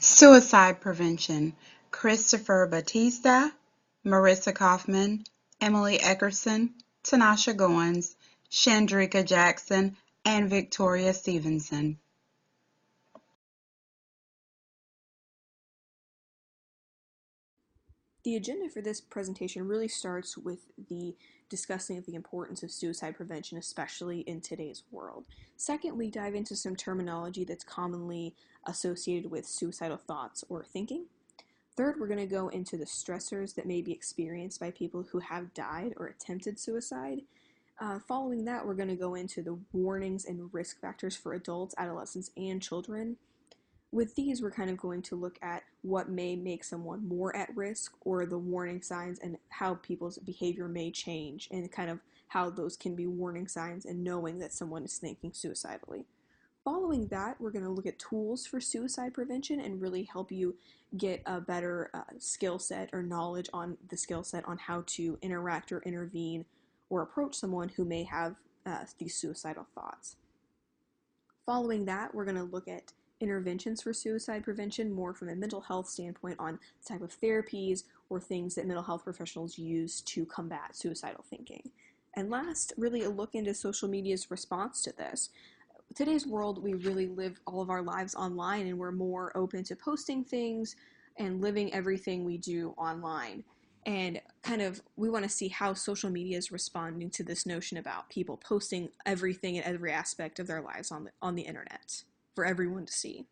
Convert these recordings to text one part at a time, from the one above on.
Suicide Prevention: Christopher Batista, Marissa Kaufman, Emily Eckerson, Tanasha Goins, Chandrika Jackson, and Victoria Stevenson. The agenda for this presentation really starts with the discussing of the importance of suicide prevention, especially in today's world. Second, we dive into some terminology that's commonly associated with suicidal thoughts or thinking. Third, we're going to go into the stressors that may be experienced by people who have died or attempted suicide. Following that, we're going to go into the warnings and risk factors for adults, adolescents, and children. With these, we're kind of going to look at what may make someone more at risk or the warning signs and how people's behavior may change and kind of how those can be warning signs and knowing that someone is thinking suicidally. Following that, we're going to look at tools for suicide prevention and really help you get a better skill set or knowledge on the skill set on how to interact or intervene or approach someone who may have these suicidal thoughts. Following that, we're going to look at interventions for suicide prevention more from a mental health standpoint on the type of therapies or things that mental health professionals use to combat suicidal thinking. And last, really a look into social media's response to this. Today's world, we really live all of our lives online and we're more open to posting things and living everything we do online. And kind of, we want to see how social media is responding to this notion about people posting everything and every aspect of their lives on the internet for everyone to see.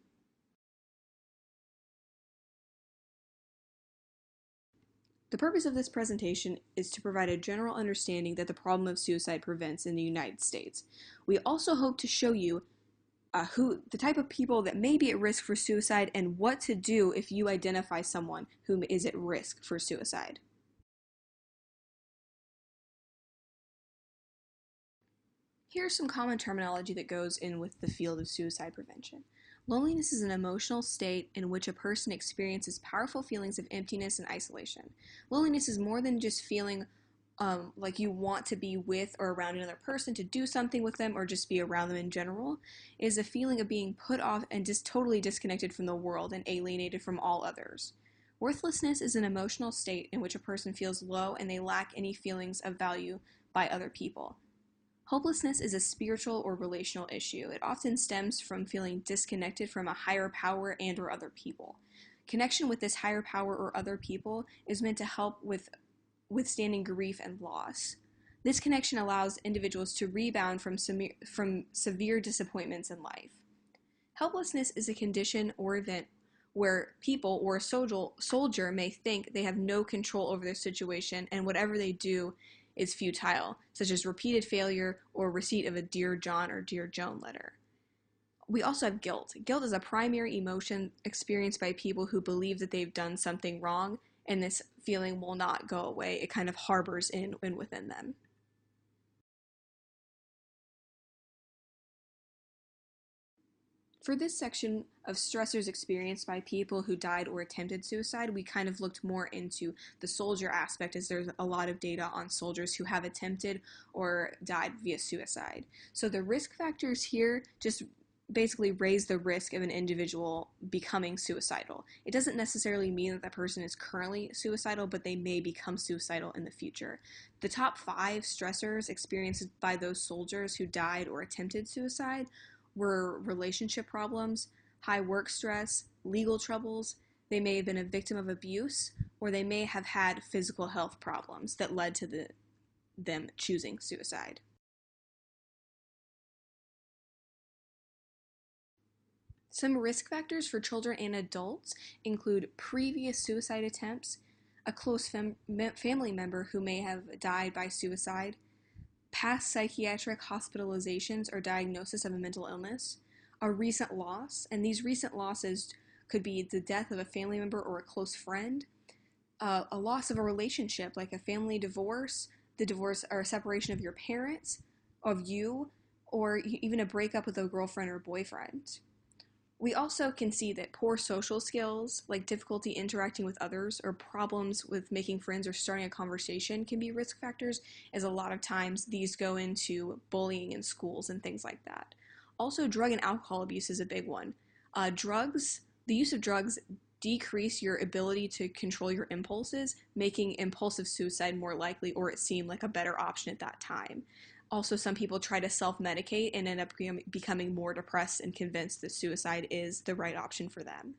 The purpose of this presentation is to provide a general understanding that the problem of suicide prevents in the United States. We also hope to show you who the type of people that may be at risk for suicide and what to do if you identify someone who is at risk for suicide. Here's some common terminology that goes in with the field of suicide prevention. Loneliness is an emotional state in which a person experiences powerful feelings of emptiness and isolation. Loneliness is more than just feeling like you want to be with or around another person to do something with them or just be around them in general. It is a feeling of being put off and just totally disconnected from the world and alienated from all others. Worthlessness is an emotional state in which a person feels low and they lack any feelings of value by other people. Hopelessness is a spiritual or relational issue. It often stems from feeling disconnected from a higher power and or other people. Connection with this higher power or other people is meant to help with withstanding grief and loss. This connection allows individuals to rebound from severe disappointments in life. Helplessness is a condition or event where people or a soldier may think they have no control over their situation and whatever they do is futile, such as repeated failure or receipt of a Dear John or Dear Joan letter. We also have guilt. Guilt is a primary emotion experienced by people who believe that they've done something wrong, and this feeling will not go away. It kind of harbors in and within them. For this section of stressors experienced by people who died or attempted suicide, we kind of looked more into the soldier aspect as there's a lot of data on soldiers who have attempted or died via suicide. So the risk factors here just basically raise the risk of an individual becoming suicidal. It doesn't necessarily mean that that person is currently suicidal, but they may become suicidal in the future. The top 5 stressors experienced by those soldiers who died or attempted suicide were relationship problems, high work stress, legal troubles. They may have been a victim of abuse, or they may have had physical health problems that led to them choosing suicide. Some risk factors for children and adults include previous suicide attempts, a close family member who may have died by suicide, past psychiatric hospitalizations or diagnosis of a mental illness, a recent loss, and these recent losses could be the death of a family member or a close friend, a loss of a relationship like a family divorce, the divorce or separation of your parents, of you, or even a breakup with a girlfriend or boyfriend. We also can see that poor social skills, like difficulty interacting with others or problems with making friends or starting a conversation, can be risk factors, as a lot of times these go into bullying in schools and things like that. Also, drug and alcohol abuse is a big one. Drugs The use of drugs decrease your ability to control your impulses, making impulsive suicide more likely, or it seemed like a better option at that time. Also, some people try to self-medicate and end up becoming more depressed and convinced that suicide is the right option for them.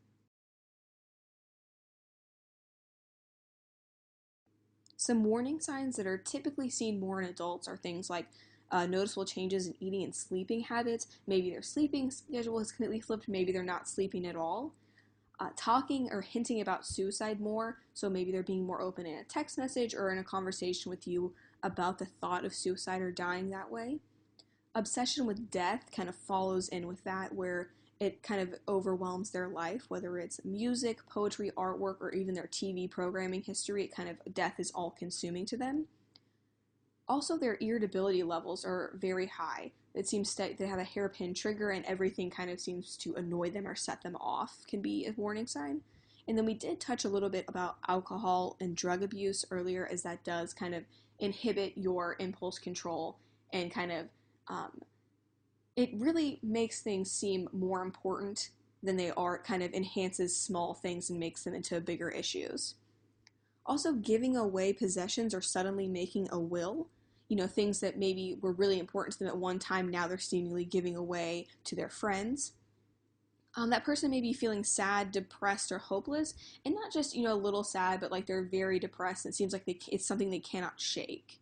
Some warning signs that are typically seen more in adults are things like noticeable changes in eating and sleeping habits. Maybe their sleeping schedule has completely flipped, maybe they're not sleeping at all. Talking or hinting about suicide more, so maybe they're being more open in a text message or in a conversation with you about the thought of suicide or dying that way. Obsession with death kind of follows in with that, where it kind of overwhelms their life, whether it's music, poetry, artwork, or even their TV programming history. It kind of, death is all consuming to them. Also, their irritability levels are very high. It seems that they have a hairpin trigger and everything kind of seems to annoy them or set them off, can be a warning sign. And then we did touch a little bit about alcohol and drug abuse earlier, as that does kind of inhibit your impulse control and kind of um, it really makes things seem more important than they are. It kind of enhances small things and makes them into bigger issues. Also, giving away possessions or suddenly making a will, things that maybe were really important to them at one time, now they're seemingly giving away to their friends. That person may be feeling sad, depressed, or hopeless, and not just, a little sad, but like they're very depressed. It seems like it's something they cannot shake.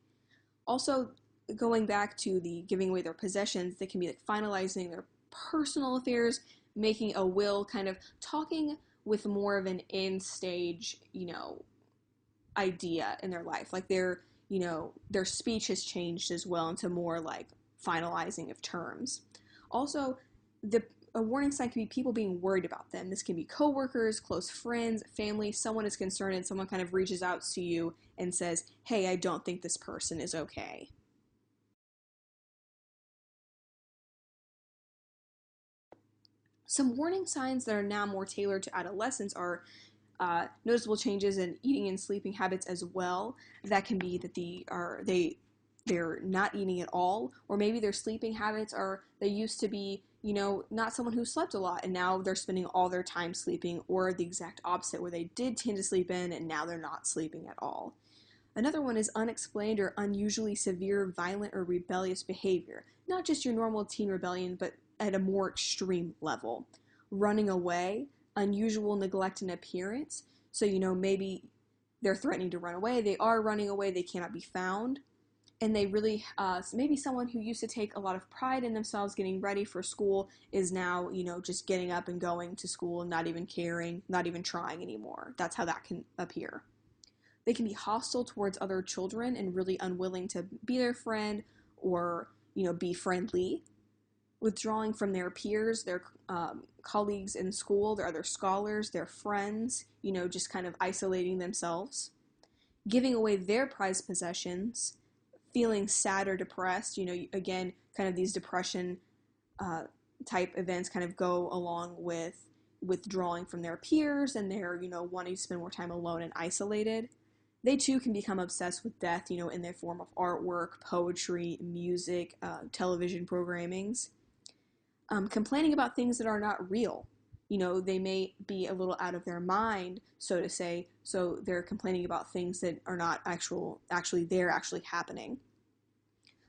Also, going back to the giving away their possessions, they can be like finalizing their personal affairs, making a will, kind of talking with more of an end stage, idea in their life. Like their speech has changed as well into more like finalizing of terms. Also, a warning sign can be people being worried about them. This can be coworkers, close friends, family. Someone is concerned and someone kind of reaches out to you and says, "Hey, I don't think this person is okay." Some warning signs that are now more tailored to adolescents are noticeable changes in eating and sleeping habits as well. That can be that they're not eating at all, or maybe their sleeping habits are, they used to be, not someone who slept a lot, and now they're spending all their time sleeping, or the exact opposite, where they did tend to sleep in and now they're not sleeping at all. Another one is unexplained or unusually severe violent or rebellious behavior. Not just your normal teen rebellion, but at a more extreme level. Running away, unusual neglect in appearance. So, maybe they're threatening to run away, they are running away, they cannot be found. And they really, maybe someone who used to take a lot of pride in themselves getting ready for school is now, just getting up and going to school and not even caring, not even trying anymore. That's how that can appear. They can be hostile towards other children and really unwilling to be their friend or, be friendly. Withdrawing from their peers, their colleagues in school, their other scholars, their friends, just kind of isolating themselves. Giving away their prized possessions, feeling sad or depressed, again, kind of these depression uh, type events kind of go along with withdrawing from their peers and their, wanting to spend more time alone and isolated. They too can become obsessed with death, in their form of artwork, poetry, music, television programmings. Complaining about things that are not real. They may be a little out of their mind, so to say, so they're complaining about things that are not they're actually happening.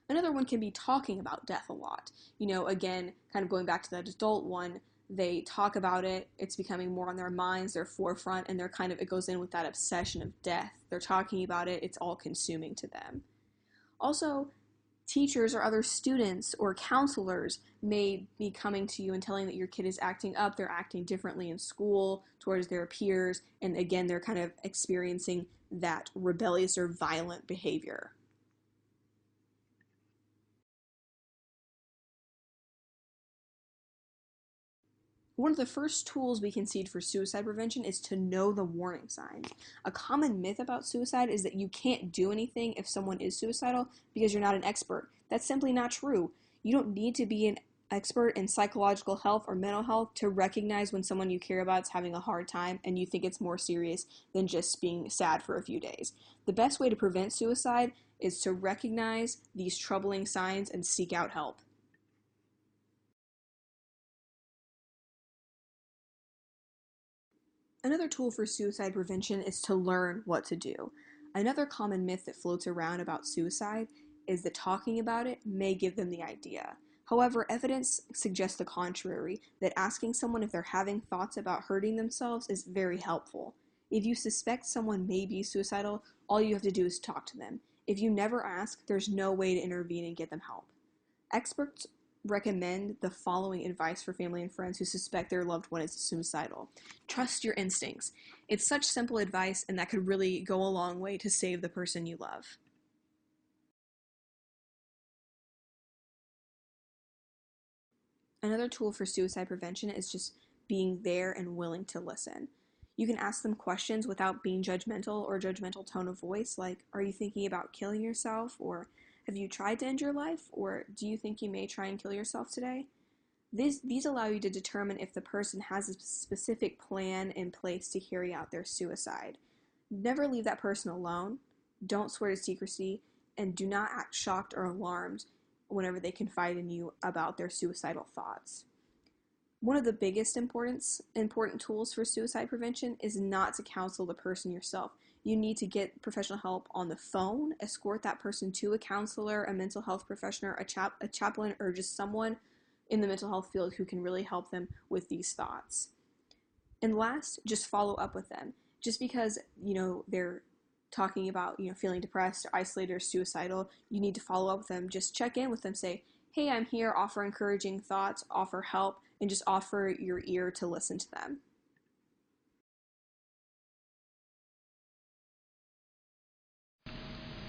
Another one can be talking about death a lot. Again, kind of going back to that adult one, they talk about it, it's becoming more on their minds, their forefront, and it goes in with that obsession of death. They're talking about it, it's all consuming to them. Also, teachers or other students or counselors may be coming to you and telling that your kid is acting up, they're acting differently in school towards their peers, and again, they're kind of experiencing that rebellious or violent behavior. One of the first tools we can see for suicide prevention is to know the warning signs. A common myth about suicide is that you can't do anything if someone is suicidal because you're not an expert. That's simply not true. You don't need to be an expert in psychological health or mental health to recognize when someone you care about is having a hard time and you think it's more serious than just being sad for a few days. The best way to prevent suicide is to recognize these troubling signs and seek out help. Another tool for suicide prevention is to learn what to do. Another common myth that floats around about suicide is that talking about it may give them the idea. However, evidence suggests the contrary, that asking someone if they're having thoughts about hurting themselves is very helpful. If you suspect someone may be suicidal, all you have to do is talk to them. If you never ask, there's no way to intervene and get them help. Experts recommend the following advice for family and friends who suspect their loved one is suicidal. Trust your instincts. It's such simple advice, and that could really go a long way to save the person you love. Another tool for suicide prevention is just being there and willing to listen. You can ask them questions without being judgmental or judgmental tone of voice, like, are you thinking about killing yourself? Or have you tried to end your life? Or do you think you may try and kill yourself today? These allow you to determine if the person has a specific plan in place to carry out their suicide. Never leave that person alone. Don't swear to secrecy, and do not act shocked or alarmed whenever they confide in you about their suicidal thoughts. One of the biggest important tools for suicide prevention is not to counsel the person yourself. You need to get professional help on the phone, escort that person to a counselor, a mental health professional, a chaplain, or just someone in the mental health field who can really help them with these thoughts. And last, just follow up with them. Just because, they're talking about, feeling depressed or isolated or suicidal, you need to follow up with them. Just check in with them, say, hey, I'm here, offer encouraging thoughts, offer help, and just offer your ear to listen to them.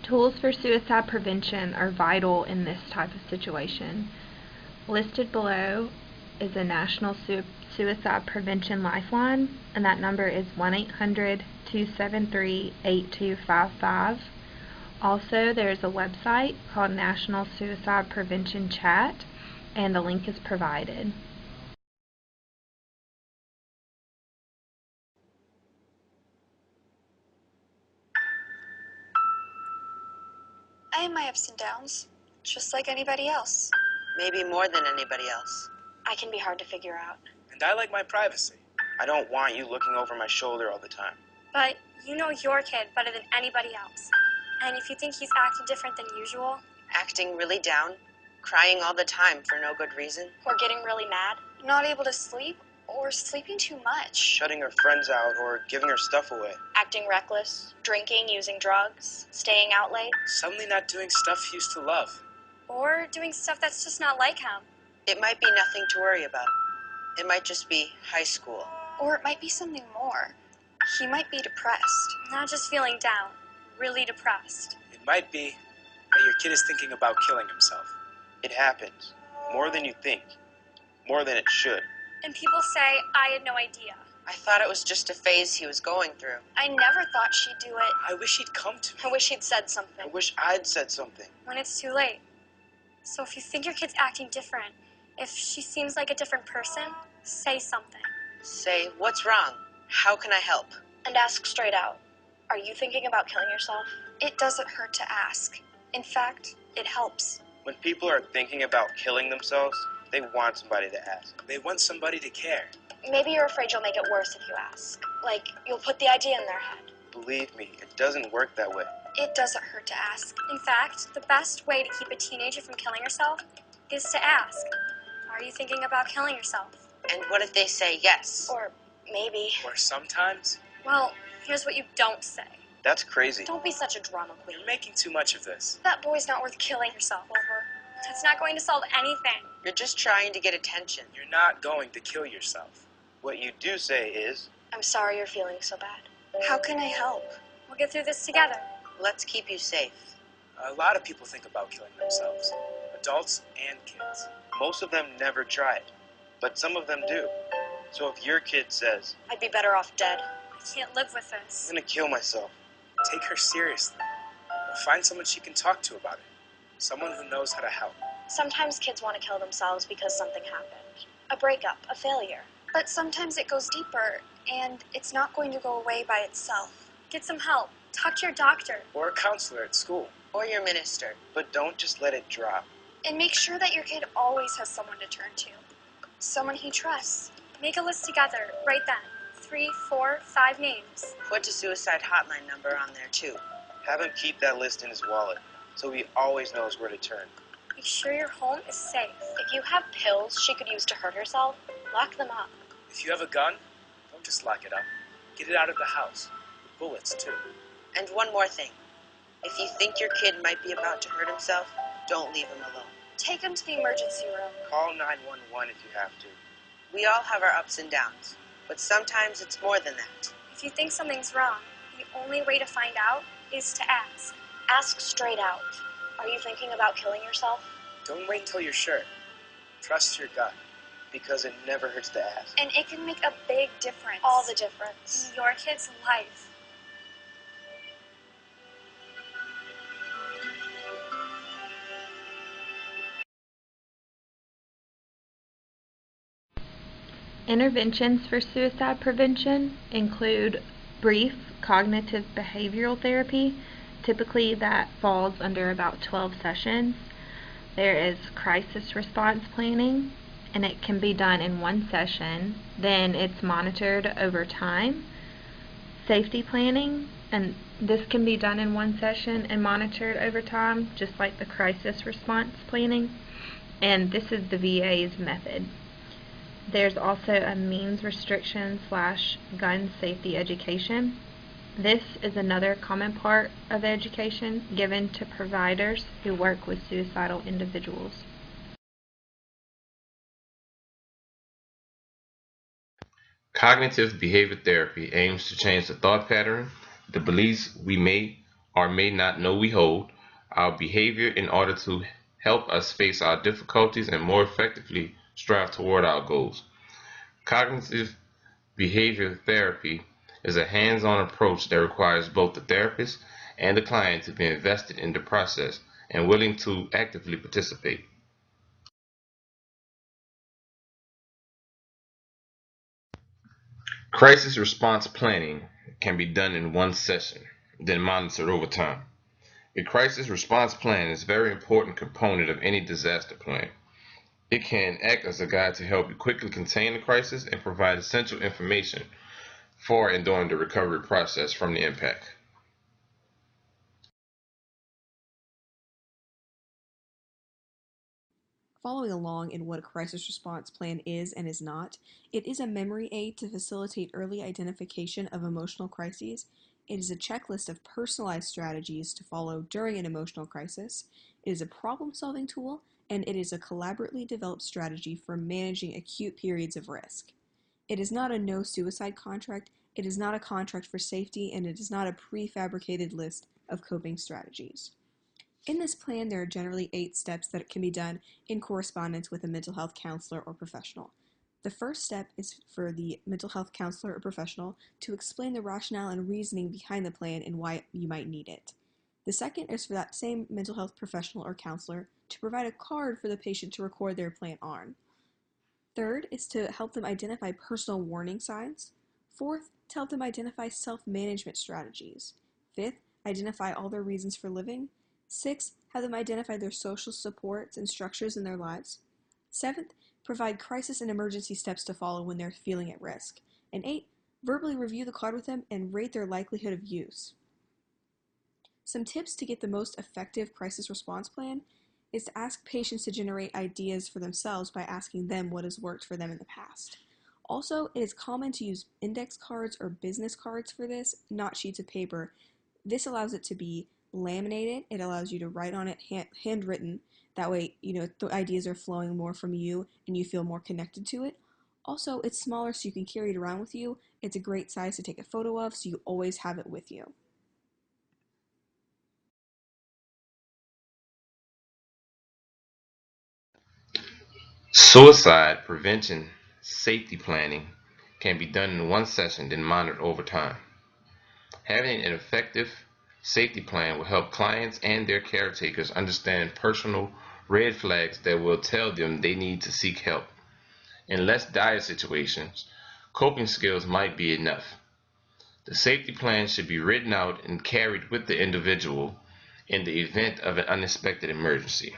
Tools for suicide prevention are vital in this type of situation. Listed below is a National Suicide Prevention Lifeline, and that number is 1-800-273-8255. Also, there's a website called National Suicide Prevention Chat, and the link is provided. I have my ups and downs, just like anybody else. Maybe more than anybody else. I can be hard to figure out. And I like my privacy. I don't want you looking over my shoulder all the time. But you know your kid better than anybody else. And if you think he's acting different than usual, Acting really down, crying all the time for no good reason, or getting really mad, not able to sleep, or sleeping too much, shutting her friends out or giving her stuff away, acting reckless, drinking, using drugs, staying out late, suddenly not doing stuff he used to love. or doing stuff that's just not like him. it might be nothing to worry about. It might just be high school. Or it might be something more. He might be depressed. Not just feeling down, really depressed. It might be that your kid is thinking about killing himself. It happens. More than you think. More than it should. And people say, I had no idea. I thought it was just a phase he was going through. I never thought she'd do it. I wish he'd come to me. I wish he'd said I something. wish I'd said something. When it's too late. So if you think your kid's acting different, if she seems like a different person, say something. Say, what's wrong? How can I help? And ask straight out. Are you thinking about killing yourself? It doesn't hurt to ask. In fact, it helps. When people are thinking about killing themselves, they want somebody to ask. They want somebody to care. Maybe you're afraid you'll make it worse if you ask. Like, you'll put the idea in their head. Believe me, it doesn't work that way. It doesn't hurt to ask. In fact, the best way to keep a teenager from killing herself is to ask. Are you thinking about killing yourself? And what if they say yes? Or maybe. Or sometimes, Well, here's what you don't say. that's crazy. Don't be such a drama queen. You're making too much of this. That boy's not worth killing yourself over. That's not going to solve anything. You're just trying to get attention. You're not going to kill yourself. What you do say is, I'm sorry you're feeling so bad. How can I help? We'll get through this together. Let's keep you safe. a lot of people think about killing themselves. Adults and kids. Most of them never try it, but some of them do. So if your kid says, I'd be better off dead. I can't live with this. I'm gonna kill myself, take her seriously. Find someone she can talk to about it. Someone who knows how to help. Sometimes kids want to kill themselves because something happened. A breakup, a failure. But sometimes it goes deeper, and it's not going to go away by itself. Get some help. Talk to your doctor. Or a counselor at school. Or your minister. But don't just let it drop. And make sure that your kid always has someone to turn to. Someone he trusts. Make a list together, right then. 3, 4, 5 names. Put a suicide hotline number on there too. Have him keep that list in his wallet so he always knows where to turn. Make sure your home is safe. If you have pills she could use to hurt herself, lock them up. If you have a gun, don't just lock it up. Get it out of the house. With bullets, too. And one more thing. If you think your kid might be about to hurt himself, don't leave him alone. Take him to the emergency room. Call 911 if you have to. We all have our ups and downs, but sometimes it's more than that. If you think something's wrong, the only way to find out is to ask. Ask straight out. Are you thinking about killing yourself? Don't wait until you're sure. Trust your gut. Because it never hurts to ask. And it can make a big difference. All the difference. In your kid's life. Interventions for suicide prevention include brief cognitive behavioral therapy. Typically that falls under about 12 sessions. There is crisis response planning, and it can be done in one session. Then it's monitored over time. Safety planning, and this can be done in one session and monitored over time, just like the crisis response planning. And this is the VA's method. There's also a means restriction / gun safety education. This is another common part of education given to providers who work with suicidal individuals. Cognitive behavior therapy aims to change the thought pattern, the beliefs we may or may not know we hold, our behavior in order to help us face our difficulties and more effectively strive toward our goals. Cognitive behavior therapy is a hands-on approach that requires both the therapist and the client to be invested in the process and willing to actively participate. Crisis response planning can be done in one session, then monitored over time. A crisis response plan is a very important component of any disaster plan. It can act as a guide to help you quickly contain the crisis and provide essential information for and during the recovery process from the impact. Following along in what a crisis response plan is and is not, it is a memory aid to facilitate early identification of emotional crises. It is a checklist of personalized strategies to follow during an emotional crisis. It is a problem-solving tool, and it is a collaboratively developed strategy for managing acute periods of risk. It is not a no-suicide contract, it is not a contract for safety, and it is not a prefabricated list of coping strategies. In this plan, there are generally 8 steps that can be done in correspondence with a mental health counselor or professional. The first step is for the mental health counselor or professional to explain the rationale and reasoning behind the plan and why you might need it. The second is for that same mental health professional or counselor to provide a card for the patient to record their plan on. Third is to help them identify personal warning signs. Fourth, to help them identify self-management strategies. Fifth, identify all their reasons for living. Sixth, have them identify their social supports and structures in their lives. Seventh, provide crisis and emergency steps to follow when they're feeling at risk. And 8, verbally review the card with them and rate their likelihood of use. Some tips to get the most effective crisis response plan is to ask patients to generate ideas for themselves by asking them what has worked for them in the past. Also, it is common to use index cards or business cards for this, not sheets of paper. This allows it to be laminated. It allows you to write on it handwritten. That way, the ideas are flowing more from you and you feel more connected to it. Also, it's smaller so you can carry it around with you. It's a great size to take a photo of so you always have it with you. Suicide prevention safety planning can be done in one session, then monitored over time. Having an effective safety plan will help clients and their caretakers understand personal red flags that will tell them they need to seek help. In less dire situations, coping skills might be enough. The safety plan should be written out and carried with the individual in the event of an unexpected emergency.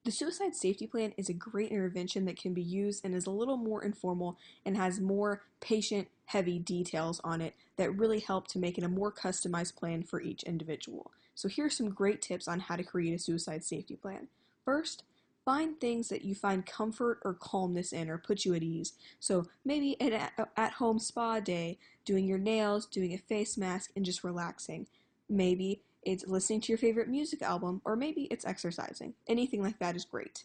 The suicide safety plan is a great intervention that can be used and is a little more informal and has more patient-heavy details on it that really help to make it a more customized plan for each individual. So here are some great tips on how to create a suicide safety plan. First, find things that you find comfort or calmness in or put you at ease. So maybe an at-home spa day, doing your nails, doing a face mask, and just relaxing. Maybe it's listening to your favorite music album, or maybe it's exercising. Anything like that is great.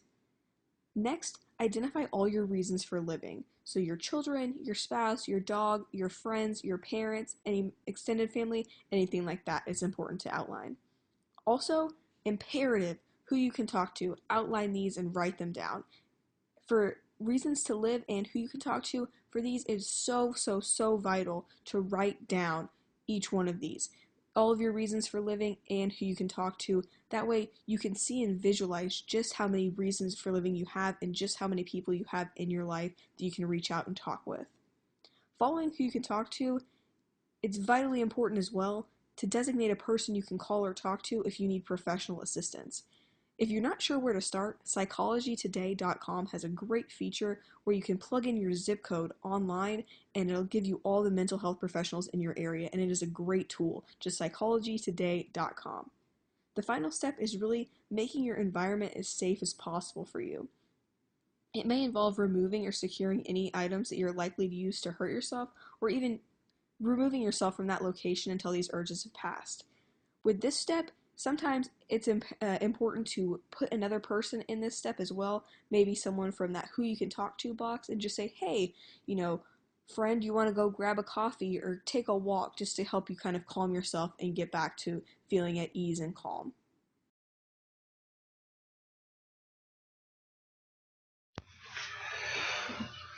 Next, identify all your reasons for living. So your children, your spouse, your dog, your friends, your parents, any extended family, anything like that is important to outline. Also, imperative, who you can talk to, outline these and write them down. For reasons to live and who you can talk to, for these it is so vital to write down each one of these. All of your reasons for living and who you can talk to. That way you can see and visualize just how many reasons for living you have and just how many people you have in your life that you can reach out and talk with. Following who you can talk to, it's vitally important as well to designate a person you can call or talk to if you need professional assistance. If you're not sure where to start, psychologytoday.com has a great feature where you can plug in your zip code online and it'll give you all the mental health professionals in your area, and it is a great tool, just psychologytoday.com. The final step is really making your environment as safe as possible for you. It may involve removing or securing any items that you're likely to use to hurt yourself, or even removing yourself from that location until these urges have passed. With this step, sometimes it's important to put another person in this step as well, maybe someone from that who you can talk to box, and just say, hey, friend, you want to go grab a coffee or take a walk, just to help you kind of calm yourself and get back to feeling at ease and calm.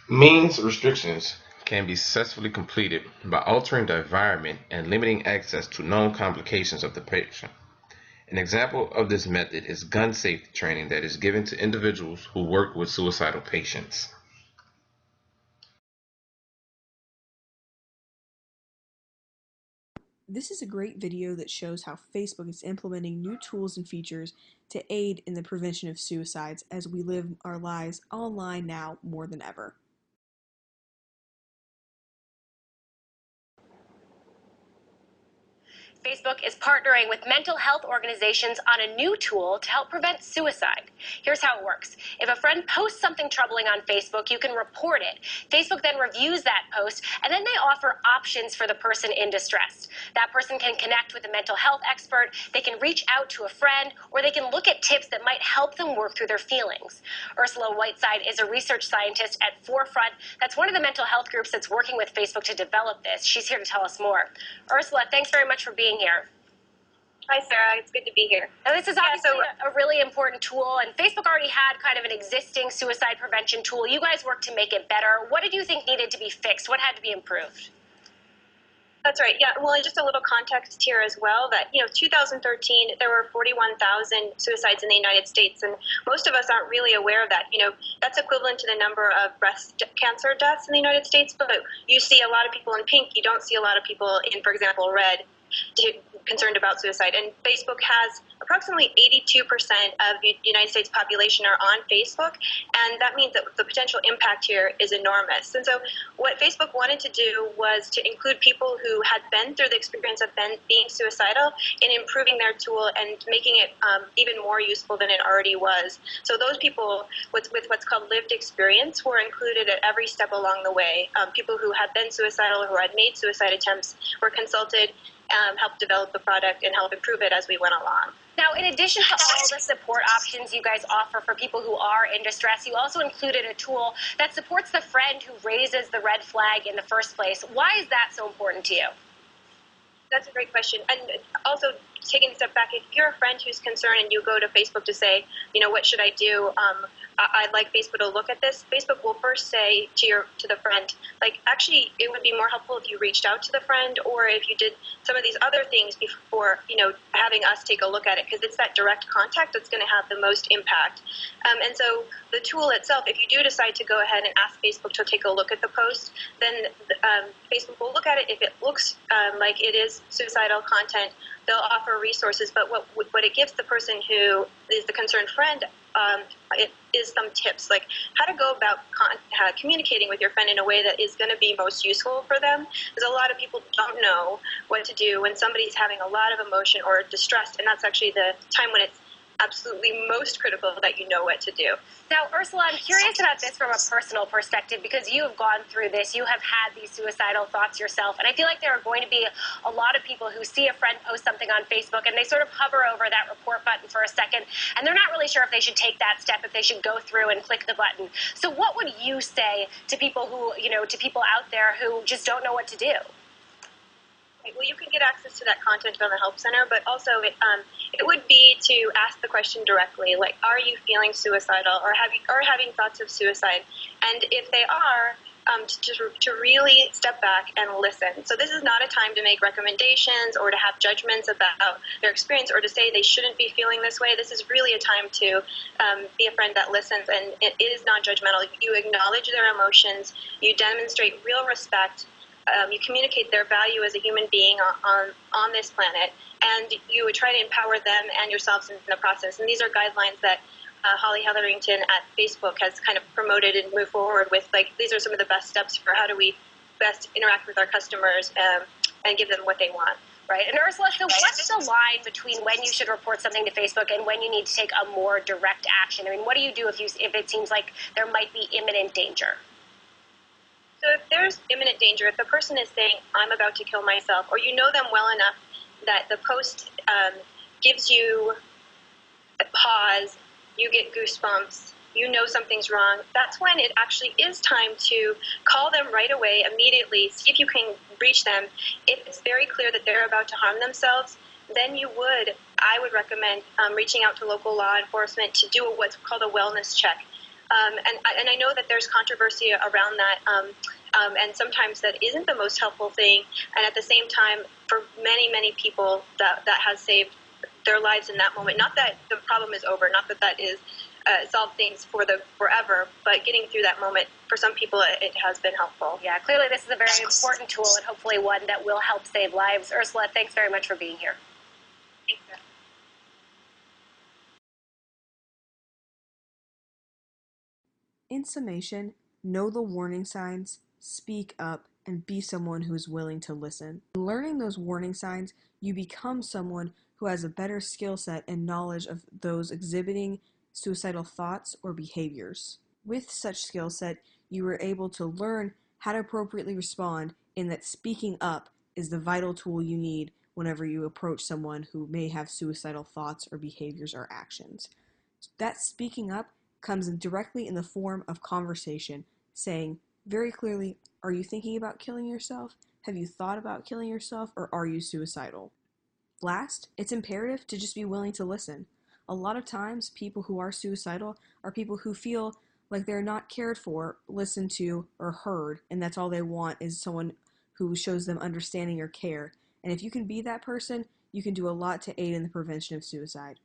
Means restrictions can be successfully completed by altering the environment and limiting access to known complications of the patient. An example of this method is gun safety training that is given to individuals who work with suicidal patients. This is a great video that shows how Facebook is implementing new tools and features to aid in the prevention of suicides as we live our lives online now more than ever. Facebook is partnering with mental health organizations on a new tool to help prevent suicide. Here's how it works. If a friend posts something troubling on Facebook, you can report it. Facebook then reviews that post, and then they offer options for the person in distress. That person can connect with a mental health expert, they can reach out to a friend, or they can look at tips that might help them work through their feelings. Ursula Whiteside is a research scientist at Forefront. That's one of the mental health groups that's working with Facebook to develop this. She's here to tell us more. Ursula, thanks very much for being here. Hi, Sarah. It's good to be here. Now, this is obviously a really important tool, and Facebook already had kind of an existing suicide prevention tool. You guys worked to make it better. What did you think needed to be fixed? What had to be improved? That's right. Yeah. Well, just a little context here as well that, 2013, there were 41,000 suicides in the United States, and most of us aren't really aware of that. That's equivalent to the number of breast cancer deaths in the United States, but you see a lot of people in pink. You don't see a lot of people in, for example, red, concerned about suicide. And Facebook has approximately 82% of the United States population are on Facebook, and that means that the potential impact here is enormous. And so what Facebook wanted to do was to include people who had been through the experience of being suicidal in improving their tool and making it even more useful than it already was. So those people with what's called lived experience were included at every step along the way. People who had been suicidal, who had made suicide attempts, were consulted, helped develop the product, and help improve it as we went along. Now, in addition to all the support options you guys offer for people who are in distress, you also included a tool that supports the friend who raises the red flag in the first place. Why is that so important to you? That's a great question. And also, taking a step back, if you're a friend who's concerned and you go to Facebook to say, what should I do? I'd like Facebook to look at this. Facebook will first say to the friend, actually, it would be more helpful if you reached out to the friend, or if you did some of these other things before, having us take a look at it, because it's that direct contact that's going to have the most impact. And so the tool itself, if you do decide to go ahead and ask Facebook to take a look at the post, then Facebook will look at it. If it looks like it is suicidal content, they'll offer resources. But what it gives the person who is the concerned friend it is some tips, like how to go about communicating with your friend in a way that is going to be most useful for them. Because a lot of people don't know what to do when somebody's having a lot of emotion or distress, and that's actually the time when it's absolutely most critical that you know what to do. Now, Ursula, I'm curious about this from a personal perspective because you have gone through this. You have had these suicidal thoughts yourself, and I feel like there are going to be a lot of people who see a friend post something on Facebook and they sort of hover over that report button for a second, and they're not really sure if they should take that step, if they should go through and click the button. So what would you say to people who, to people out there who just don't know what to do? Well, you can get access to that content on the Help Center, but also it would be to ask the question directly, like, are you feeling suicidal or having thoughts of suicide? And if they are, to really step back and listen. So this is not a time to make recommendations or to have judgments about their experience or to say they shouldn't be feeling this way. This is really a time to be a friend that listens, and it is non-judgmental. You acknowledge their emotions, you demonstrate real respect, you communicate their value as a human being on this planet, and you would try to empower them and yourselves in the process. And these are guidelines that Holly Hetherington at Facebook has kind of promoted and moved forward with. Like, these are some of the best steps for how do we best interact with our customers and give them what they want. Right. And Ursula, so what's the line between when you should report something to Facebook and when you need to take a more direct action? I mean, what do you do if it seems like there might be imminent danger? So if there's imminent danger, if the person is saying, I'm about to kill myself, or you know them well enough that the post gives you a pause, you get goosebumps, you know something's wrong, that's when it actually is time to call them right away, immediately, see if you can reach them. If it's very clear that they're about to harm themselves, then I would recommend reaching out to local law enforcement to do what's called a wellness check. And I know that there's controversy around that, and sometimes that isn't the most helpful thing. And at the same time, for many, many people, that has saved their lives in that moment. Not that the problem is over, not that is solved things for forever, but getting through that moment, for some people, it has been helpful. Yeah, clearly this is a very important tool and hopefully one that will help save lives. Ursula, thanks very much for being here. Thanks, Sarah. In summation, know the warning signs, speak up, and be someone who is willing to listen. Learning those warning signs, you become someone who has a better skill set and knowledge of those exhibiting suicidal thoughts or behaviors. With such skill set, you are able to learn how to appropriately respond, in that speaking up is the vital tool you need whenever you approach someone who may have suicidal thoughts or behaviors or actions. That speaking up comes directly in the form of conversation, saying very clearly, are you thinking about killing yourself? Have you thought about killing yourself, or are you suicidal? Last, it's imperative to just be willing to listen. A lot of times, people who are suicidal are people who feel like they're not cared for, listened to, or heard, and that's all they want is someone who shows them understanding or care. And if you can be that person, you can do a lot to aid in the prevention of suicide.